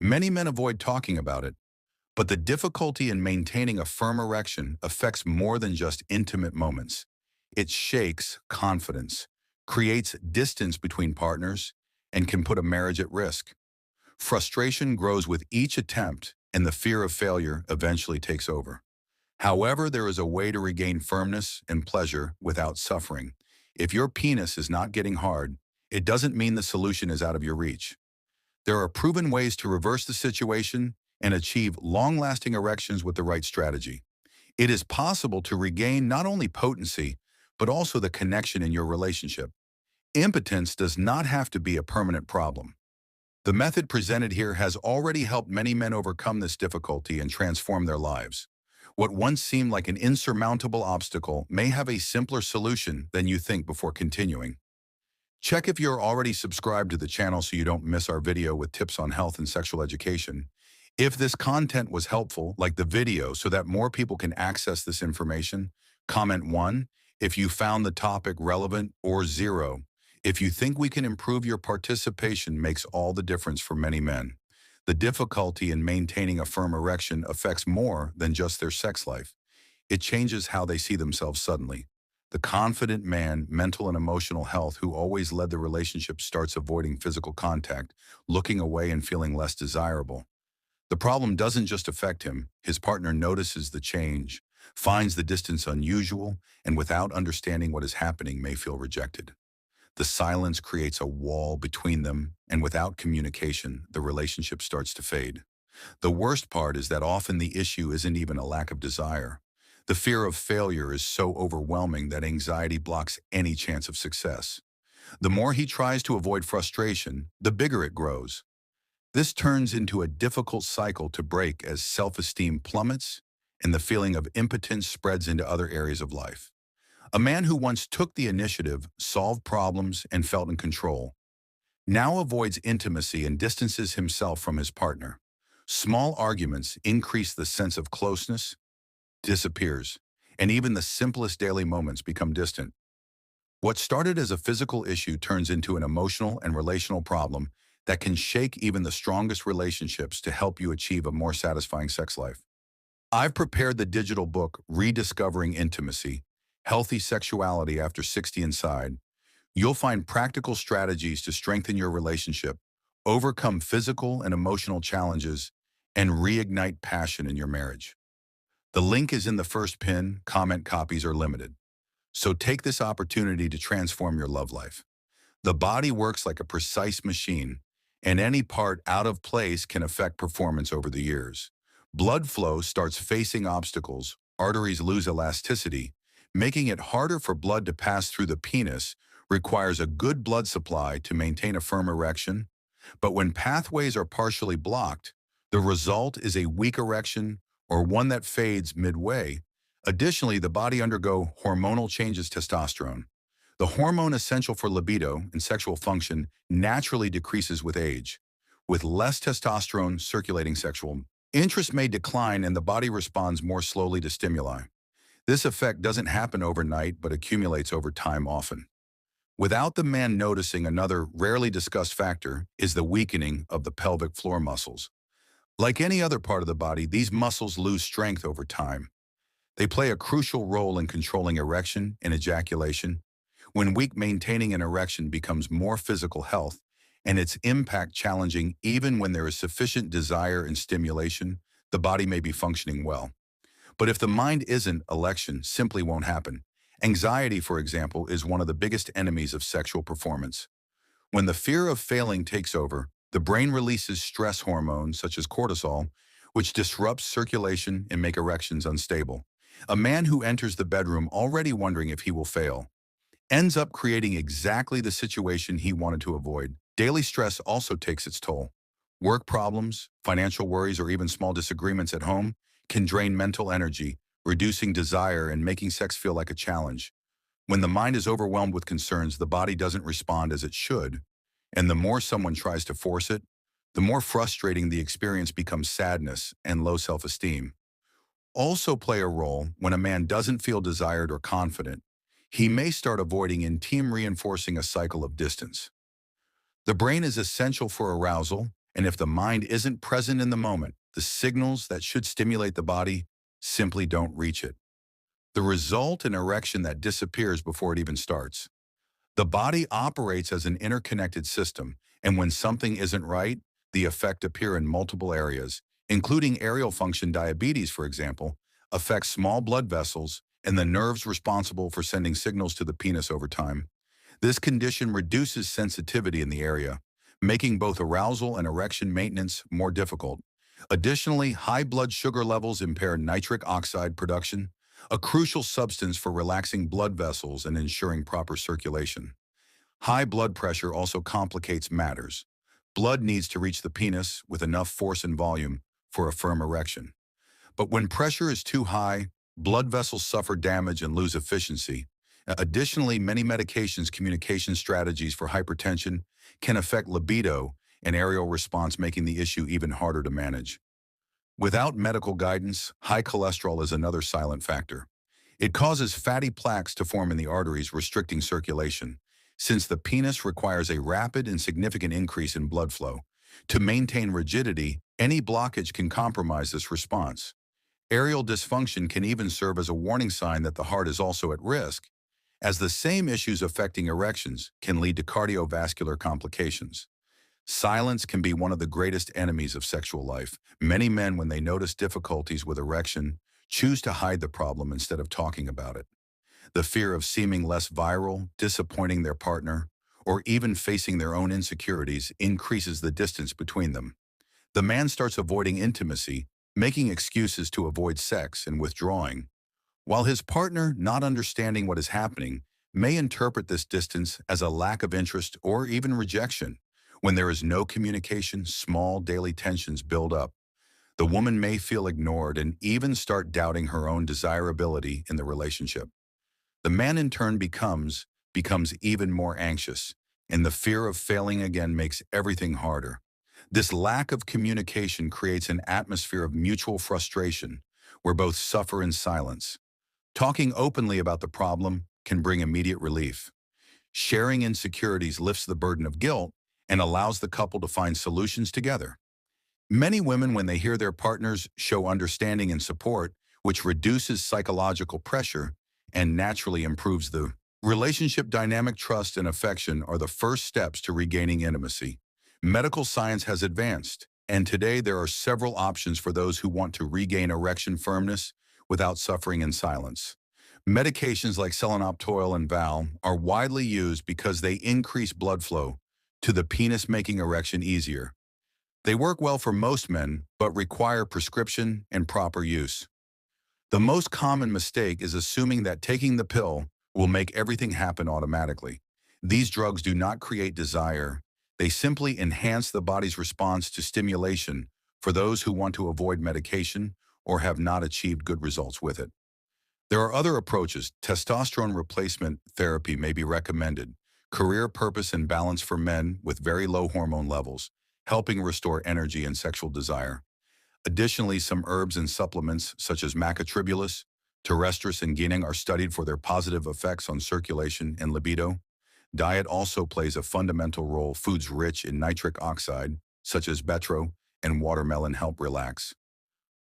Many men avoid talking about it, but the difficulty in maintaining a firm erection affects more than just intimate moments. It shakes confidence, creates distance between partners, and can put a marriage at risk. Frustration grows with each attempt, and the fear of failure eventually takes over. However, there is a way to regain firmness and pleasure without suffering. If your penis is not getting hard, it doesn't mean the solution is out of your reach. There are proven ways to reverse the situation and achieve long-lasting erections with the right strategy. It is possible to regain not only potency, but also the connection in your relationship. Impotence does not have to be a permanent problem. The method presented here has already helped many men overcome this difficulty and transform their lives. What once seemed like an insurmountable obstacle may have a simpler solution than you think before continuing. Check if you're already subscribed to the channel so you don't miss our video with tips on health and sexual education. If this content was helpful, like the video so that more people can access this information. Comment 1 if you found the topic relevant, or 0 if you think we can improve. Your participation makes all the difference for many men. The difficulty in maintaining a firm erection affects more than just their sex life. It changes how they see themselves suddenly. The confident man, mental and emotional health, who always led the relationship starts avoiding physical contact, looking away and feeling less desirable. The problem doesn't just affect him. His partner notices the change, finds the distance unusual, and without understanding what is happening may feel rejected. The silence creates a wall between them, and without communication, the relationship starts to fade. The worst part is that often the issue isn't even a lack of desire. The fear of failure is so overwhelming that anxiety blocks any chance of success. The more he tries to avoid frustration, the bigger it grows. This turns into a difficult cycle to break as self-esteem plummets and the feeling of impotence spreads into other areas of life. A man who once took the initiative, solved problems, and felt in control, now avoids intimacy and distances himself from his partner. Small arguments increase the sense of closeness, disappears, and even the simplest daily moments become distant. What started as a physical issue turns into an emotional and relational problem that can shake even the strongest relationships to help you achieve a more satisfying sex life. I've prepared the digital book, Rediscovering Intimacy, Healthy Sexuality After 60 Inside. You'll find practical strategies to strengthen your relationship, overcome physical and emotional challenges, and reignite passion in your marriage. The link is in the first pin. Comment copies are limited. So take this opportunity to transform your love life. The body works like a precise machine, and any part out of place can affect performance over the years. Blood flow starts facing obstacles, arteries lose elasticity, making it harder for blood to pass through. The penis requires a good blood supply to maintain a firm erection, but when pathways are partially blocked, the result is a weak erection or one that fades midway. Additionally, the body undergoes hormonal changes. Testosterone, the hormone essential for libido and sexual function, naturally decreases with age. With less testosterone circulating, sexual interest may decline and the body responds more slowly to stimuli. This effect doesn't happen overnight but accumulates over time often. Without the man noticing, another rarely discussed factor is the weakening of the pelvic floor muscles. Like any other part of the body, these muscles lose strength over time. They play a crucial role in controlling erection and ejaculation. When weak, maintaining an erection becomes more physical health, and its impact challenging. Even when there is sufficient desire and stimulation, the body may be functioning well. But if the mind isn't, erection simply won't happen. Anxiety, for example, is one of the biggest enemies of sexual performance. When the fear of failing takes over, the brain releases stress hormones such as cortisol, which disrupts circulation and make erections unstable. A man who enters the bedroom already wondering if he will fail ends up creating exactly the situation he wanted to avoid. Daily stress also takes its toll. Work problems, financial worries, or even small disagreements at home can drain mental energy, reducing desire and making sex feel like a challenge. When the mind is overwhelmed with concerns, the body doesn't respond as it should, and the more someone tries to force it, the more frustrating the experience becomes. Sadness and low self-esteem also play a role. When a man doesn't feel desired or confident, he may start avoiding intimacy, reinforcing a cycle of distance. The brain is essential for arousal, And if the mind isn't present in the moment, the signals that should stimulate the body simply don't reach it. The result, an erection that disappears before it even starts. The body operates as an interconnected system, and when something isn't right, the effect appear in multiple areas, including areal function. Diabetes, for example, affects small blood vessels and the nerves responsible for sending signals to the penis over time. This condition reduces sensitivity in the area, making both arousal and erection maintenance more difficult. Additionally, high blood sugar levels impair nitric oxide production, a crucial substance for relaxing blood vessels and ensuring proper circulation. High blood pressure also complicates matters. Blood needs to reach the penis with enough force and volume for a firm erection. But when pressure is too high, blood vessels suffer damage and lose efficiency. Additionally, many medications, communication strategies for hypertension can affect libido and aerial response, making the issue even harder to manage. Without medical guidance, high cholesterol is another silent factor. It causes fatty plaques to form in the arteries, restricting circulation, since the penis requires a rapid and significant increase in blood flow. To maintain rigidity, any blockage can compromise this response. Aerial dysfunction can even serve as a warning sign that the heart is also at risk, as the same issues affecting erections can lead to cardiovascular complications. Silence can be one of the greatest enemies of sexual life. Many men, when they notice difficulties with erection, choose to hide the problem instead of talking about it. The fear of seeming less viral, disappointing their partner, or even facing their own insecurities increases the distance between them. The man starts avoiding intimacy, making excuses to avoid sex and withdrawing, while his partner, not understanding what is happening, may interpret this distance as a lack of interest or even rejection. When there is no communication, small daily tensions build up. The woman may feel ignored and even start doubting her own desirability in the relationship. The man in turn becomes even more anxious, and the fear of failing again makes everything harder. This lack of communication creates an atmosphere of mutual frustration where both suffer in silence. Talking openly about the problem can bring immediate relief. Sharing insecurities lifts the burden of guilt and allows the couple to find solutions together. Many women, when they hear their partners show understanding and support, which reduces psychological pressure and naturally improves the relationship dynamic. Trust and affection are the first steps to regaining intimacy. Medical science has advanced, and today there are several options for those who want to regain erection firmness without suffering in silence. Medications like selenoptol and Val are widely used because they increase blood flow to the penis, making erection easier. They work well for most men, but require prescription and proper use. The most common mistake is assuming that taking the pill will make everything happen automatically. These drugs do not create desire. They simply enhance the body's response to stimulation for those who want to avoid medication or have not achieved good results with it. There are other approaches. Testosterone replacement therapy may be recommended. Career purpose and balance for men with very low hormone levels, helping restore energy and sexual desire. Additionally, some herbs and supplements such as macatribulus, terrestris, and guinea are studied for their positive effects on circulation and libido. Diet also plays a fundamental role. Foods rich in nitric oxide, such as betro and watermelon, help relax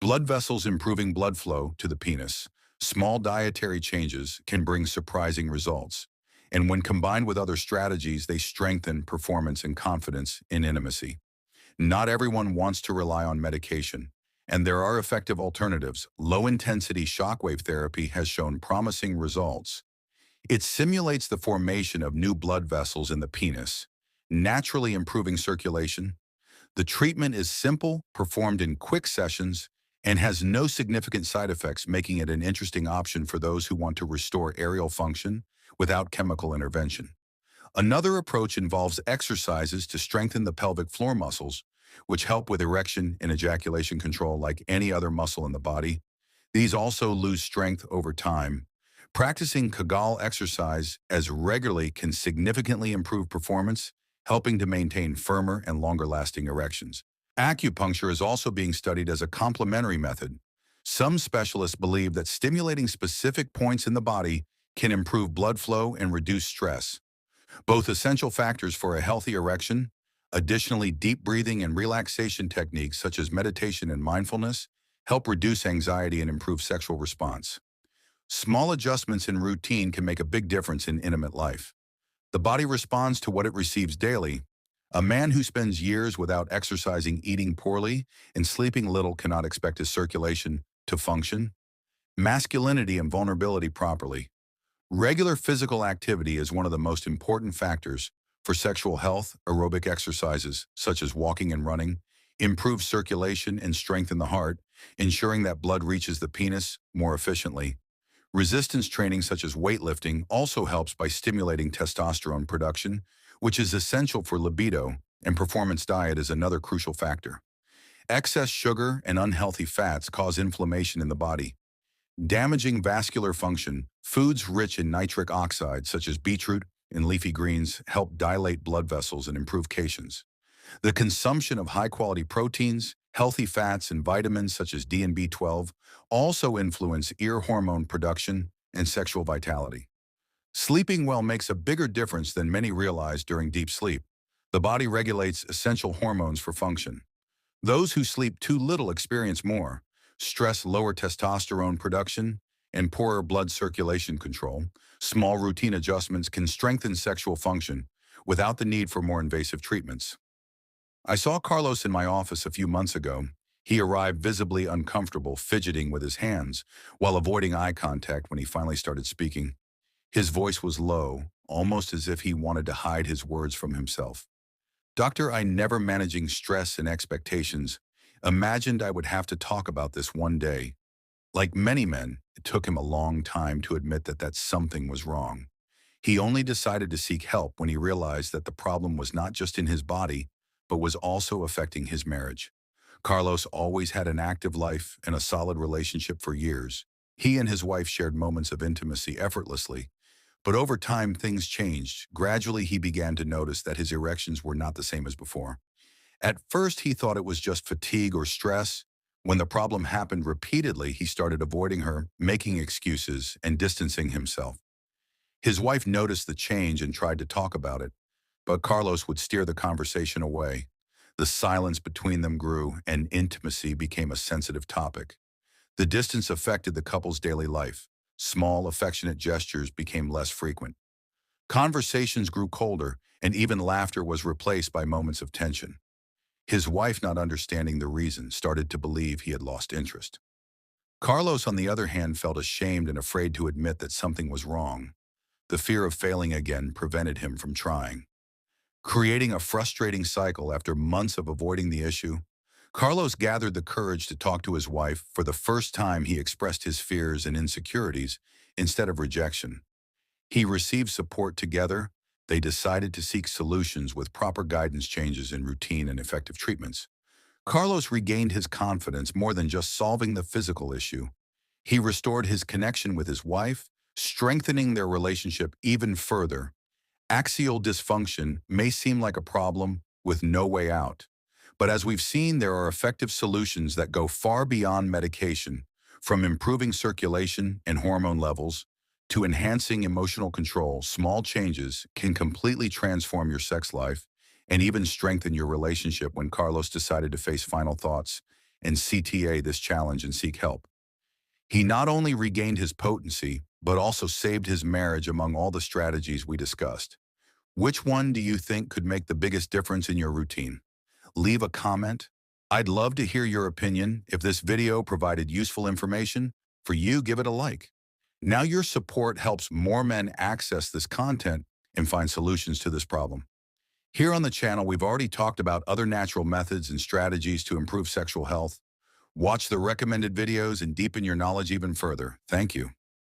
blood vessels, improving blood flow to the penis. Small dietary changes can bring surprising results, and when combined with other strategies, they strengthen performance and confidence in intimacy. Not everyone wants to rely on medication, and there are effective alternatives. Low-intensity shockwave therapy has shown promising results. It simulates the formation of new blood vessels in the penis, naturally improving circulation. The treatment is simple, performed in quick sessions, and has no significant side effects, making it an interesting option for those who want to restore aerial function without chemical intervention. Another approach involves exercises to strengthen the pelvic floor muscles, which help with erection and ejaculation control. Like any other muscle in the body, these also lose strength over time. Practicing Kegel exercise as regularly can significantly improve performance, helping to maintain firmer and longer-lasting erections. Acupuncture is also being studied as a complementary method. Some specialists believe that stimulating specific points in the body can improve blood flow and reduce stress, both essential factors for a healthy erection. Additionally, deep breathing and relaxation techniques such as meditation and mindfulness help reduce anxiety and improve sexual response. Small adjustments in routine can make a big difference in intimate life. The body responds to what it receives daily. A man who spends years without exercising, eating poorly, and sleeping little cannot expect his circulation to function. Masculinity and vulnerability properly. Regular physical activity is one of the most important factors for sexual health. Aerobic exercises, such as walking and running, improve circulation and strengthen the heart, ensuring that blood reaches the penis more efficiently. Resistance training, such as weightlifting, also helps by stimulating testosterone production, which is essential for libido, and performance diet is another crucial factor. Excess sugar and unhealthy fats cause inflammation in the body, damaging vascular function. Foods rich in nitric oxide, such as beetroot and leafy greens, help dilate blood vessels and improve cations. The consumption of high-quality proteins, healthy fats, and vitamins such as D and B12 also influence ear hormone production and sexual vitality. Sleeping well makes a bigger difference than many realize. During deep sleep, the body regulates essential hormones for function. Those who sleep too little experience more stress, lower testosterone production, and poorer blood circulation control. Small routine adjustments can strengthen sexual function without the need for more invasive treatments. I saw Carlos in my office a few months ago. He arrived visibly uncomfortable, fidgeting with his hands while avoiding eye contact when he finally started speaking. His voice was low, almost as if he wanted to hide his words from himself. Doctor, I never managing stress and expectations. Imagined I would have to talk about this one day. Like many men, it took him a long time to admit that something was wrong. He only decided to seek help when he realized that the problem was not just in his body, but was also affecting his marriage. Carlos always had an active life and a solid relationship for years. He and his wife shared moments of intimacy effortlessly. But over time, things changed. Gradually, he began to notice that his erections were not the same as before. At first, he thought it was just fatigue or stress. When the problem happened repeatedly, he started avoiding her, making excuses, and distancing himself. His wife noticed the change and tried to talk about it, but Carlos would steer the conversation away. The silence between them grew, and intimacy became a sensitive topic. The distance affected the couple's daily life. Small, affectionate gestures became less frequent. Conversations grew colder, and even laughter was replaced by moments of tension. His wife, not understanding the reason, started to believe he had lost interest. Carlos, on the other hand, felt ashamed and afraid to admit that something was wrong. The fear of failing again prevented him from trying. Creating a frustrating cycle. After months of avoiding the issue, Carlos gathered the courage to talk to his wife. For the first time, he expressed his fears and insecurities instead of rejection. He received support. Together, they decided to seek solutions with proper guidance, changes in routine, and effective treatments. Carlos regained his confidence. More than just solving the physical issue, he restored his connection with his wife, strengthening their relationship even further. Axial dysfunction may seem like a problem with no way out, but as we've seen, there are effective solutions that go far beyond medication, from improving circulation and hormone levels to enhancing emotional control. Small changes can completely transform your sex life and even strengthen your relationship. When Carlos decided to face final thoughts and CTA this challenge and seek help, he not only regained his potency, but also saved his marriage. Among all the strategies we discussed, which one do you think could make the biggest difference in your routine? Leave a comment. I'd love to hear your opinion. If this video provided useful information for you, give it a like. Now your support helps more men access this content and find solutions to this problem. Here on the channel, we've already talked about other natural methods and strategies to improve sexual health. Watch the recommended videos and deepen your knowledge even further. Thank you.